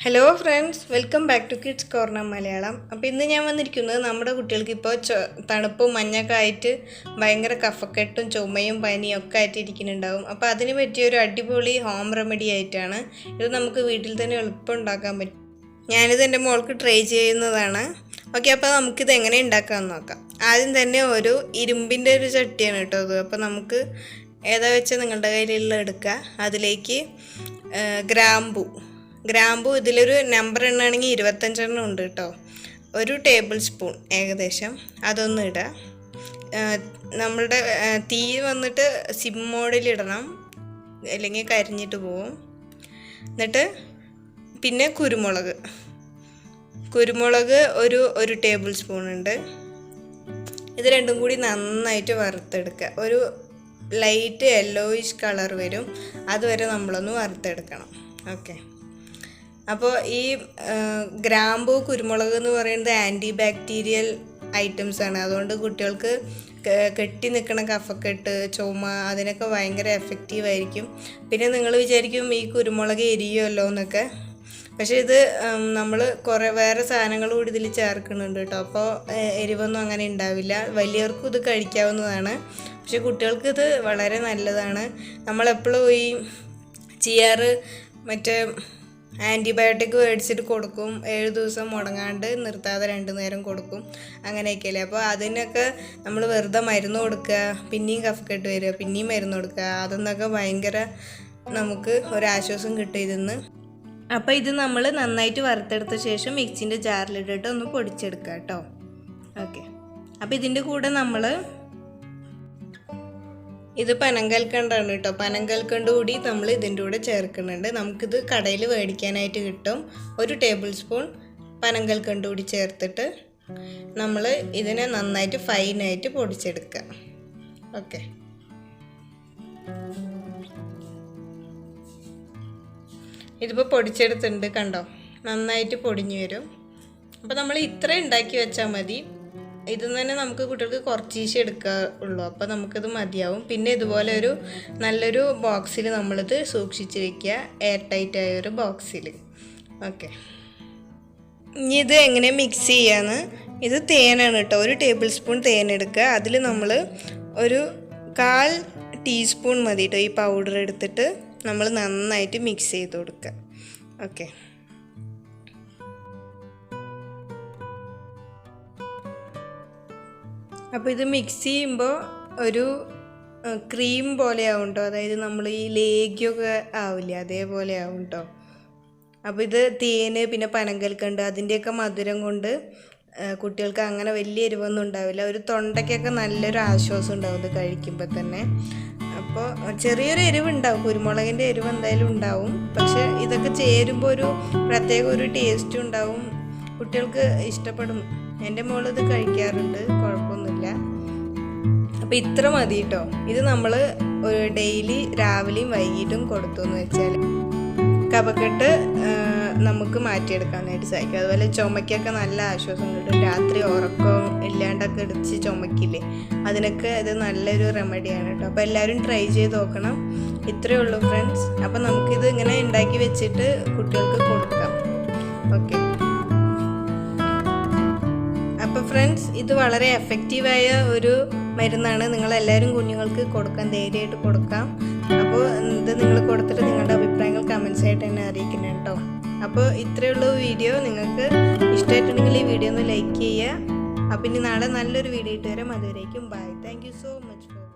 Hello friends, welcome back to kids corner Malayalam. അപ്പോൾ ഇന്ന് ഞാൻ വന്നിരിക്കുന്നത് നമ്മുടെ കുട്ടികൾക്ക് ഇപ്പോൾ തണുപ്പും മഞ്ഞൊക്കെ ആയിട്ട് ഭയങ്കര കഫക്കെട്ടും ചുമയും പനിയും ഒക്കെ ആയിട്ട് ഇരിക്കുന്നുണ്ടാവും. അപ്പോൾ അതിന് പറ്റിയ ഒരു അടിപൊളി ഹോം റെമഡി ആയിട്ടാണ് ഇത്. നമുക്ക് വീട്ടിൽ തന്നെ എളുപ്പം ഉണ്ടാക്കാൻ പറ്റും. ഞാനിത് എൻ്റെ മോൾക്ക് ട്രൈ ചെയ്യുന്നതാണ്. ഓക്കെ, അപ്പോൾ നമുക്കിത് എങ്ങനെ ഉണ്ടാക്കാമെന്ന് നോക്കാം. ആദ്യം തന്നെ ഒരു ഇരുമ്പിൻ്റെ ഒരു ചട്ടിയാണ് കേട്ടോ അത്. അപ്പോൾ നമുക്ക് ഏതാ വെച്ചാൽ നിങ്ങളുടെ കയ്യിലുള്ള എടുക്കുക. അതിലേക്ക് ഗ്രാമ്പു ഇതിലൊരു നമ്പർ എണ്ണാണെങ്കിൽ 25 ഉണ്ട് കേട്ടോ. ഒരു ടേബിൾ സ്പൂൺ ഏകദേശം അതൊന്നും ഇടുക. നമ്മളുടെ തീ വന്നിട്ട് സിം മോഡിലിടണം, അല്ലെങ്കിൽ കരിഞ്ഞിട്ട് പോവും. എന്നിട്ട് പിന്നെ കുരുമുളക് ഒരു ടേബിൾ സ്പൂൺ ഉണ്ട്. ഇത് രണ്ടും കൂടി നന്നായിട്ട് വറുത്തെടുക്കുക. ഒരു ലൈറ്റ് യെല്ലോയിഷ് കളർ വരും, അതുവരെ നമ്മളൊന്ന് വറുത്തെടുക്കണം. ഓക്കെ, അപ്പോൾ ഈ ഗ്രാമ്പൂ കുരുമുളക് എന്ന് പറയുന്നത് ആൻറ്റി ബാക്ടീരിയൽ ഐറ്റംസ് ആണ്. അതുകൊണ്ട് കുട്ടികൾക്ക് കെട്ടി നിൽക്കണ കഫക്കെട്ട്, ചുമ അതിനൊക്കെ ഭയങ്കര എഫക്റ്റീവായിരിക്കും. പിന്നെ നിങ്ങൾ വിചാരിക്കും ഈ കുരുമുളക് എരിയുമല്ലോ എന്നൊക്കെ, പക്ഷേ ഇത് നമ്മൾ വേറെ സാധനങ്ങൾ കൂടി ഇതിൽ ചേർക്കുന്നുണ്ട് കേട്ടോ. അപ്പോൾ എരിവൊന്നും അങ്ങനെ ഉണ്ടാവില്ല. വലിയവർക്കും ഇത് കഴിക്കാവുന്നതാണ്, പക്ഷെ കുട്ടികൾക്ക് ഇത് വളരെ നല്ലതാണ്. നമ്മളെപ്പോഴും ഈ ചെയ്യാറ് മറ്റേ ആൻറ്റിബയോട്ടിക് മേടിച്ചിട്ട് കൊടുക്കും. 7 ദിവസം മുടങ്ങാണ്ട് നിർത്താതെ 2 നേരം കൊടുക്കും, അങ്ങനെയൊക്കെയല്ലേ. അപ്പോൾ അതിനൊക്കെ നമ്മൾ വെറുതെ മരുന്ന് കൊടുക്കുക, പിന്നെയും കഫക്കെട്ട് വരിക, പിന്നെയും മരുന്ന് കൊടുക്കുക. അതെന്നൊക്കെ ഭയങ്കര നമുക്ക് ഒരാശ്വാസം കിട്ടും ഇതിന്ന്. അപ്പോൾ ഇത് നമ്മൾ നന്നായിട്ട് വറുത്തെടുത്ത ശേഷം മിക്സിൻ്റെ ജാറിലിട്ടിട്ട് ഒന്ന് പൊടിച്ചെടുക്കുക കേട്ടോ. ഓക്കെ, അപ്പോൾ ഇതിൻ്റെ കൂടെ നമ്മൾ ഇത് പനങ്കൽക്കണ്ടാണ് കേട്ടോ. പനങ്കൽക്കണ്ട് കൂടി നമ്മൾ ഇതിൻ്റെ കൂടെ ചേർക്കുന്നുണ്ട്. നമുക്കിത് കടയിൽ മേടിക്കാനായിട്ട് കിട്ടും. 1 ടേബിൾ സ്പൂൺ പനങ്കൽക്കണ്ട് കൂടി ചേർത്തിട്ട് നമ്മൾ ഇതിനെ നന്നായിട്ട് ഫൈനായിട്ട് പൊടിച്ചെടുക്കുക. ഓക്കെ, ഇതിപ്പോൾ പൊടിച്ചെടുത്തിട്ടുണ്ട്, കണ്ടോ, നന്നായിട്ട് പൊടിഞ്ഞു വരും. അപ്പോൾ നമ്മൾ ഇത്ര ഉണ്ടാക്കി വെച്ചാൽ മതി. ഇത് തന്നെ നമുക്ക് കുട്ടികൾക്ക് കുറച്ചീശ എടുക്കാറുള്ളൂ, അപ്പോൾ നമുക്കിത് മതിയാവും. പിന്നെ ഇതുപോലെ ഒരു നല്ലൊരു ബോക്സിൽ നമ്മളിത് സൂക്ഷിച്ച് വെക്കുക, എയർ ടൈറ്റായ ഒരു ബോക്സിൽ. ഓക്കെ, ഇനി ഇത് എങ്ങനെ മിക്സ് ചെയ്യാന്ന്. ഇത് തേനാണ് കേട്ടോ. 1 ടേബിൾ സ്പൂൺ തേൻ എടുക്കുക. അതിൽ നമ്മൾ ഒരു 1/4 ടീസ്പൂൺ മതി കേട്ടോ ഈ പൗഡർ എടുത്തിട്ട് നമ്മൾ നന്നായിട്ട് മിക്സ് ചെയ്ത് കൊടുക്കുക. ഓക്കെ, അപ്പോൾ ഇത് മിക്സ് ചെയ്യുമ്പോൾ ഒരു ക്രീം പോലെ ആവും കേട്ടോ. അതായത് നമ്മൾ ഈ ലേഗ്യമൊക്കെ ആവില്ലേ, അതേപോലെ ആവും കേട്ടോ. അപ്പോൾ ഇത് തേന് പിന്നെ പനങ്കൽക്കണ്ട് അതിൻ്റെയൊക്കെ മധുരം കൊണ്ട് കുട്ടികൾക്ക് അങ്ങനെ വലിയ എരിവൊന്നും ഉണ്ടാവില്ല. ഒരു തൊണ്ടയ്ക്കൊക്കെ നല്ലൊരു ആശ്വാസം ഉണ്ടാവും ഇത് കഴിക്കുമ്പോൾ തന്നെ. അപ്പോൾ ചെറിയൊരു എരിവുണ്ടാവും, കുരുമുളകിൻ്റെ എരിവ് എന്തായാലും ഉണ്ടാവും. പക്ഷെ ഇതൊക്കെ ചേരുമ്പോൾ ഒരു പ്രത്യേക ഒരു ടേസ്റ്റും ഉണ്ടാവും, കുട്ടികൾക്ക് ഇഷ്ടപ്പെടും. എൻ്റെ മോളിത് കഴിക്കാറുണ്ട്, കുഴപ്പമൊന്നുമില്ല. അപ്പോൾ ഇത്ര മതി കേട്ടോ. ഇത് നമ്മൾ ഒരു ഡെയിലി രാവിലെയും വൈകിട്ടും കൊടുത്തു എന്ന് വെച്ചാൽ കഫക്കെട്ട് നമുക്ക് മാറ്റിയെടുക്കാനായിട്ട് സാധിക്കും. അതുപോലെ ചുമയ്ക്കൊക്കെ നല്ല ആശ്വാസം കിട്ടും. രാത്രി ഉറക്കം ഇല്ലാണ്ടൊക്കെ ഇടിച്ച് ചുമക്കില്ലേ, അതിനൊക്കെ ഇത് നല്ലൊരു റെമഡിയാണ് കേട്ടോ. അപ്പോൾ എല്ലാവരും ട്രൈ ചെയ്ത് നോക്കണം. ഇത്രയേ ഉള്ളൂ ഫ്രണ്ട്സ്. അപ്പോൾ നമുക്കിത് ഇങ്ങനെ ഉണ്ടാക്കി വെച്ചിട്ട് കുട്ടികൾക്ക് കൊടുക്കാം. ഓക്കെ, അപ്പോൾ ഫ്രണ്ട്സ്, ഇത് വളരെ എഫക്റ്റീവായ ഒരു മരുന്നാണ്. നിങ്ങളെല്ലാവരും കുഞ്ഞുങ്ങൾക്ക് കൊടുക്കാൻ, ധൈര്യമായിട്ട് കൊടുക്കാം. അപ്പോൾ ഇത് നിങ്ങൾ കൊടുത്തിട്ട് നിങ്ങളുടെ അഭിപ്രായങ്ങൾ കമൻസ് ആയിട്ട് തന്നെ അറിയിക്കണം കേട്ടോ. അപ്പോൾ ഇത്രയുള്ള വീഡിയോ നിങ്ങൾക്ക് ഇഷ്ടമായിട്ടുണ്ടെങ്കിൽ ഈ വീഡിയോ ഒന്ന് ലൈക്ക് ചെയ്യുക. അപ്പോൾ ഇനി നാളെ നല്ലൊരു വീഡിയോ ഇട്ട് വരാം. അതുവരേക്കും bye. Thank you so much four